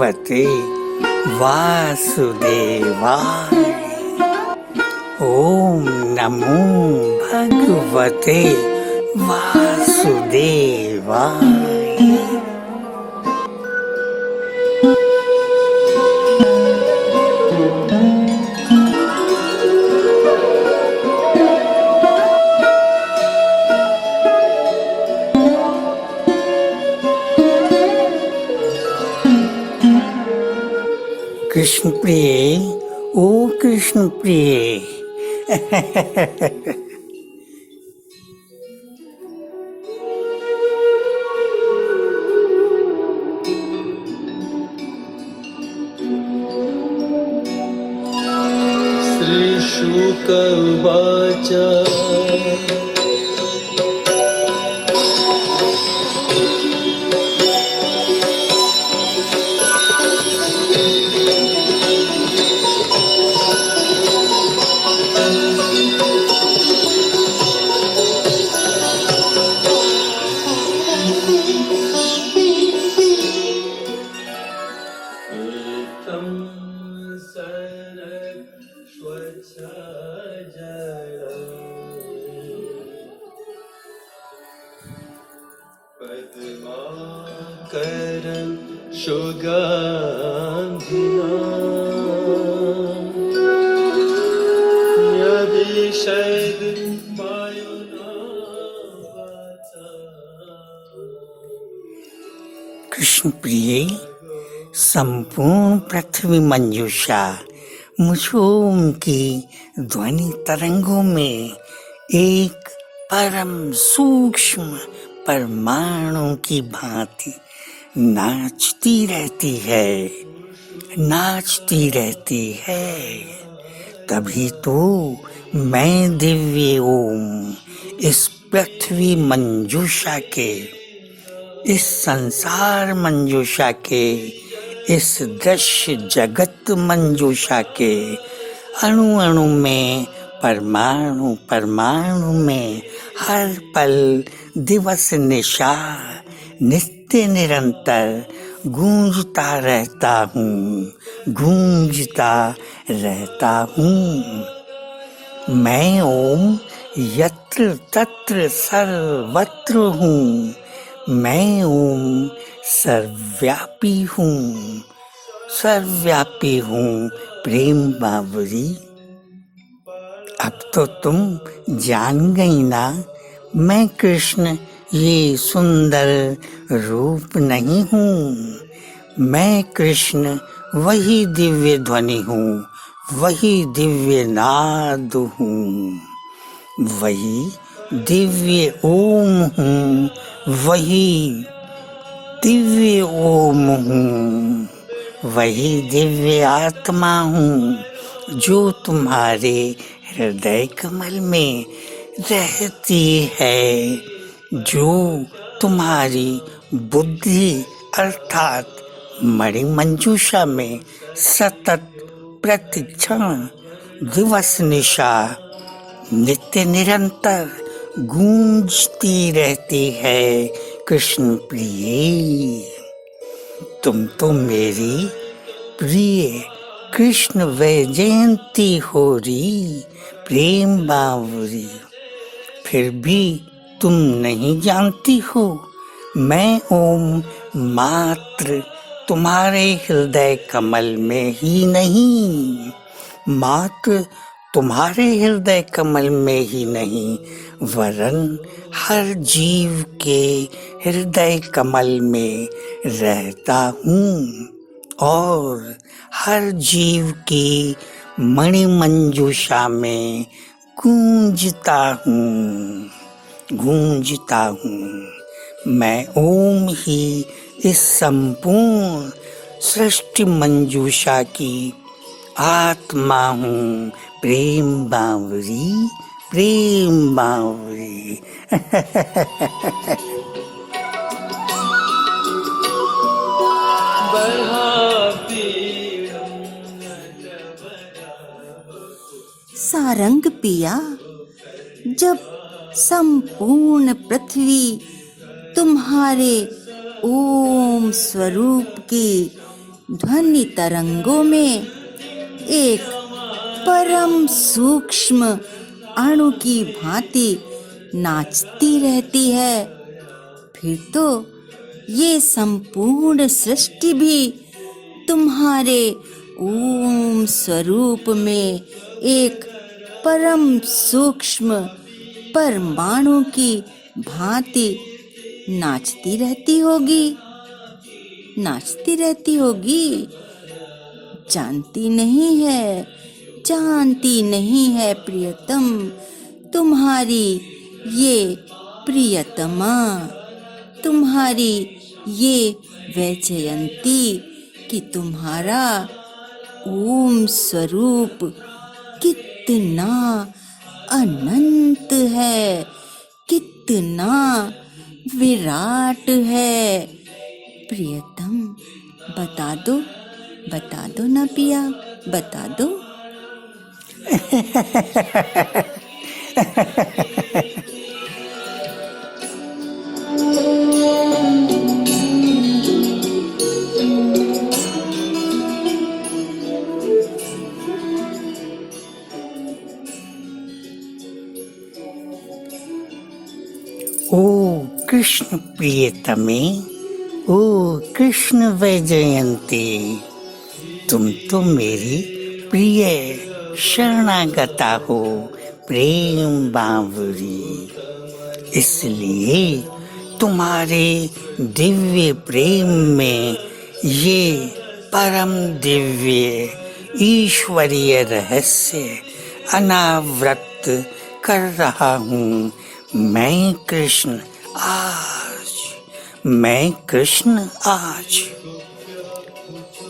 भगवते वासुदेवाय। ओम नमो भगवते वासुदेवाय। कृष्ण प्रिय, ओ कृष्ण प्रिय। श्री शुक उवाच पद्माकरं सुगन्धिना न्यभिषेद वायुना वाचा। कृष्ण प्रिय, संपूर्ण पृथ्वी मंजूषा मुझों की ध्वनि तरंगों में एक परम सूक्ष्म परमाणु की भांति नाचती रहती है, नाचती रहती है। तभी तो मैं दिव्य ओम इस पृथ्वी मंजूषा के, इस संसार मंजूषा के, इस दृश्य जगत मंजूषा के अणु अणु में, परमाणु परमाणु में हर पल दिवस निशा नित्य निरंतर गूंजता रहता हूँ, गूंजता रहता हूँ। मैं ओम यत्र तत्र सर्वत्र हूँ। मैं ओम सर्वव्यापी हूँ, सर्वव्यापी हूँ प्रेम बावरी। अब तो तुम जान गई ना, मैं कृष्ण ये सुंदर रूप नहीं हूँ। मैं कृष्ण वही दिव्य ध्वनि हूँ, वही दिव्य नाद हूँ, वही दिव्य ओम हूँ, वही दिव्य ओम हूँ, वही दिव्य आत्मा हूँ जो तुम्हारे हृदय कमल में रहती है, जो तुम्हारी बुद्धि अर्थात मणिमंजूषा में सतत प्रतिक्षण दिवस निशा नित्य निरंतर गूंजती रहती है। कृष्ण प्रिय, तुम तो मेरी प्रिय कृष्ण वैजयंती हो री, प्रेम बावरी। फिर भी तुम नहीं जानती हो, मैं ओम मात्र तुम्हारे हृदय कमल में ही नहीं, मात्र तुम्हारे हृदय कमल में ही नहीं, वरन हर जीव के हृदय कमल में रहता हूँ और हर जीव की मणिमंजूषा में गूंजता हूँ, गूंजता हूँ। मैं ओम ही इस संपूर्ण सृष्टि मंजूषा की आत्मा हूँ, प्रेम बावरी, प्रेम बावरी। सारंग पिया, जब संपूर्ण पृथ्वी तुम्हारे ओम स्वरूप की ध्वनि तरंगों में एक परम सूक्ष्म अणु की भांति नाचती रहती है, फिर तो ये संपूर्ण सृष्टि भी तुम्हारे ओम स्वरूप में एक परम सूक्ष्म परमाणु की भांति नाचती रहती होगी, नाचती रहती होगी। जानती नहीं है प्रियतम, तुम्हारी ये प्रियतमा, तुम्हारी ये वैजयंती कि तुम्हारा ओम स्वरूप कितना अनंत है, कितना विराट है। प्रियतम बता दो ना पिया, बता दो। ओ कृष्ण प्रियतमे, ओ कृष्ण वैजयंती, तुम तो मेरी प्रिय शरणागता हो प्रेम बांवरी। इसलिए तुम्हारे दिव्य प्रेम में ये परम दिव्य ईश्वरीय रहस्य अनावृत कर रहा हूँ मैं कृष्ण आज।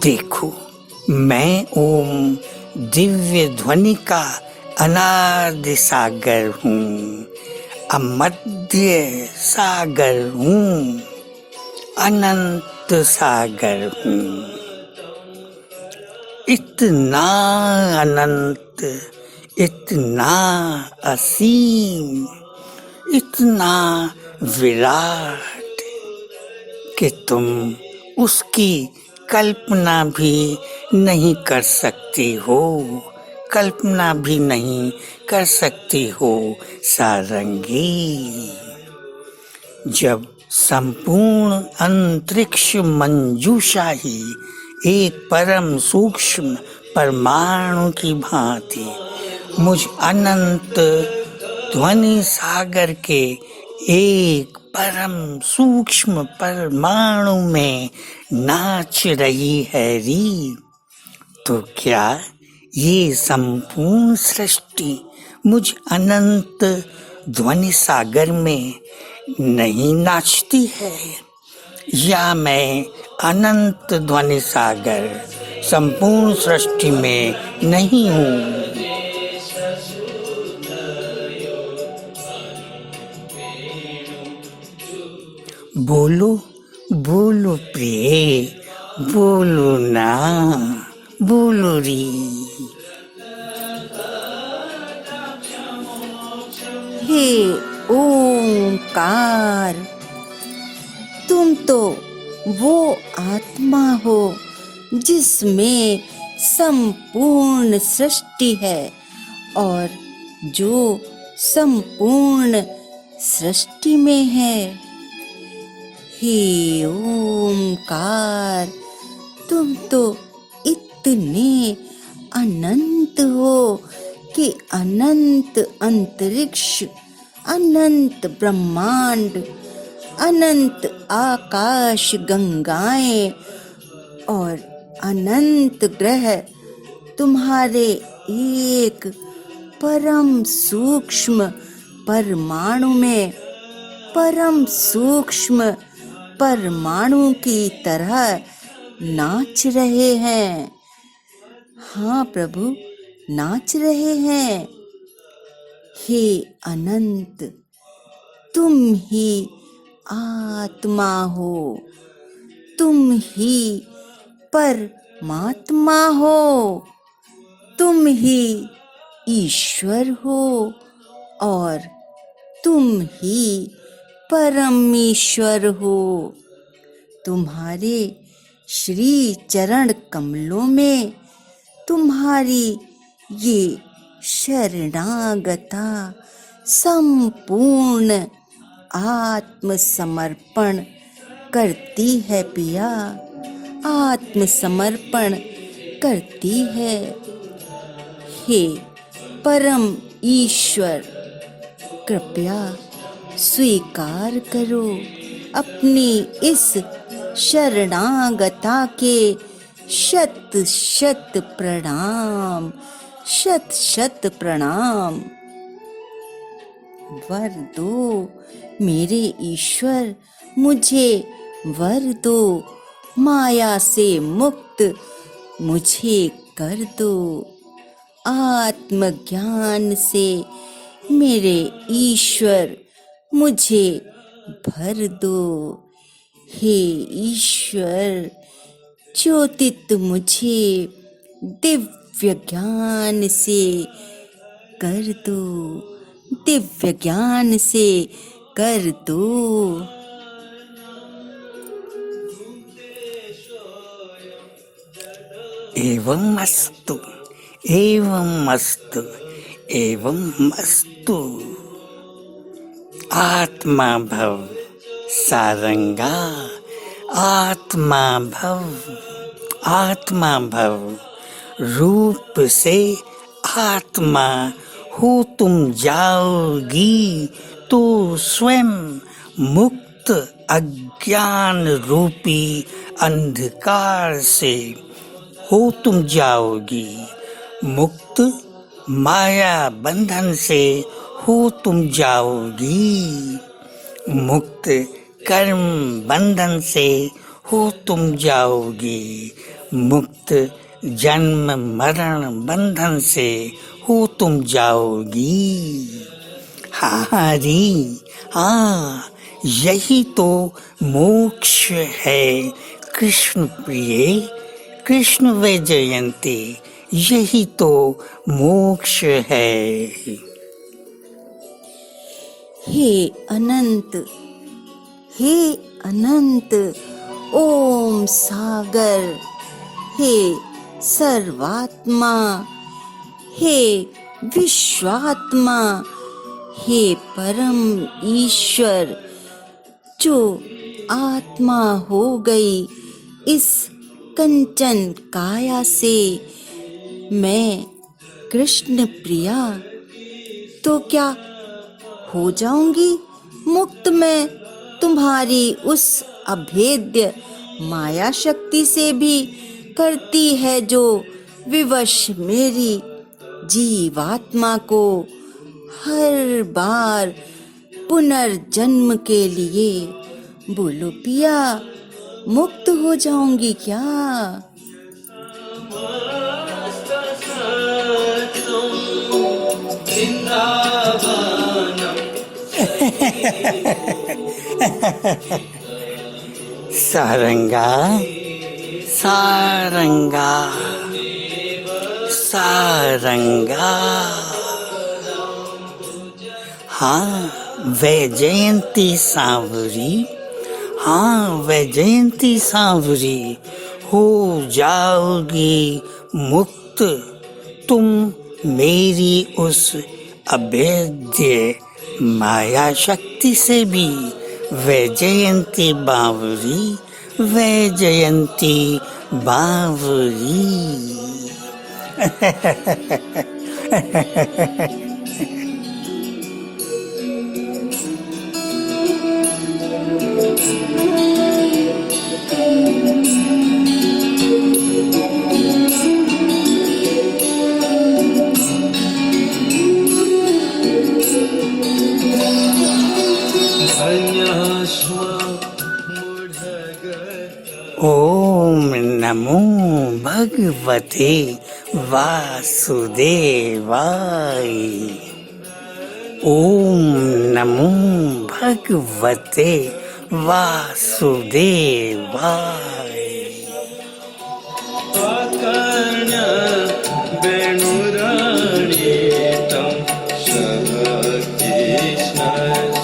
देखो, मैं ओम दिव्य ध्वनि का अनादि सागर हूँ, अमध्य सागर हूँ, अनंत सागर हूँ। इतना अनंत, इतना असीम, इतना विराट कि तुम उसकी कल्पना भी नहीं कर सकती हो, कल्पना भी नहीं कर सकती हो सारंगी। जब संपूर्ण अंतरिक्ष मंजूषा ही एक परम सूक्ष्म परमाणु की भांति मुझ अनंत ध्वनि सागर के एक परम सूक्ष्म परमाणु में नाच रही है री, तो क्या ये संपूर्ण सृष्टि मुझ अनंत ध्वनि सागर में नहीं नाचती है? या मैं अनंत ध्वनि सागर संपूर्ण सृष्टि में नहीं हूँ? बोलो बोलो प्रिय, बोलो ना, बोलो री। हे ओंकार, तुम तो वो आत्मा हो जिसमें संपूर्ण सृष्टि है और जो संपूर्ण सृष्टि में है। हे ओंकार, तुम तो इतने अनंत हो कि अनंत अंतरिक्ष, अनंत ब्रह्मांड, अनंत आकाश गंगाएं और अनंत ग्रह तुम्हारे एक परम सूक्ष्म परमाणु में, परम सूक्ष्म परमाणु की तरह नाच रहे हैं। हाँ प्रभु, नाच रहे हैं। हे अनंत, तुम ही आत्मा हो, तुम ही परमात्मा हो, तुम ही ईश्वर हो और तुम ही परमेश्वर हो। तुम्हारे श्री चरण कमलों में तुम्हारी ये शरणागता संपूर्ण आत्मसमर्पण करती है पिया, आत्मसमर्पण करती है। हे परम ईश्वर, कृपया स्वीकार करो अपनी इस शरणागता के शत शत प्रणाम, शत शत प्रणाम। वर दो मेरे ईश्वर, मुझे वर दो, माया से मुक्त मुझे कर दो। आत्मज्ञान से मेरे ईश्वर मुझे भर दो। हे ईश्वर, ज्योतित मुझे दिव्य ज्ञान से कर दो, दिव्य ज्ञान से कर दो। एवं अस्तु, एवं अस्तु, एवं अस्तु। आत्मा भव सारंगा, आत्मा भव, आत्मा भव। रूप से आत्मा हो तुम जाओगी तो स्वयं मुक्त अज्ञान रूपी अंधकार से हो तुम जाओगी, मुक्त माया बंधन से हो तुम जाओगी, मुक्त कर्म बंधन से हो तुम जाओगी, मुक्त जन्म मरण बंधन से हो तुम जाओगी। हाँ री, हाँ, यही तो मोक्ष है कृष्ण प्रिय, कृष्ण वैजयंती, यही तो मोक्ष है। हे अनंत, हे अनंत ओम सागर, हे सर्वात्मा, हे विश्वात्मा, हे परम ईश्वर, जो आत्मा हो गई इस कंचन काया से, मैं कृष्ण प्रिया, तो क्या हो जाऊंगी मुक्त मैं तुम्हारी उस अभेद्य माया शक्ति से भी करती है जो विवश मेरी जीवात्मा को हर बार पुनर्जन्म के लिए। बोलो पिया, मुक्त हो जाऊंगी क्या? सारंगा, सारंगा, सारंगा। हाँ वैजयंती सांवरी, हाँ वैजयंती सांवरी, हो जाओगी मुक्त तुम मेरी उस अभेद्य माया शक्ति से भी। वैजयंती बावरी, वैजयंती बावरी। ओम नमो भगवते वासुदेवाय। ओम नमो भगवते वासुदेवाय। आकर्ण्य वेणुराणीतं सह कृष्ण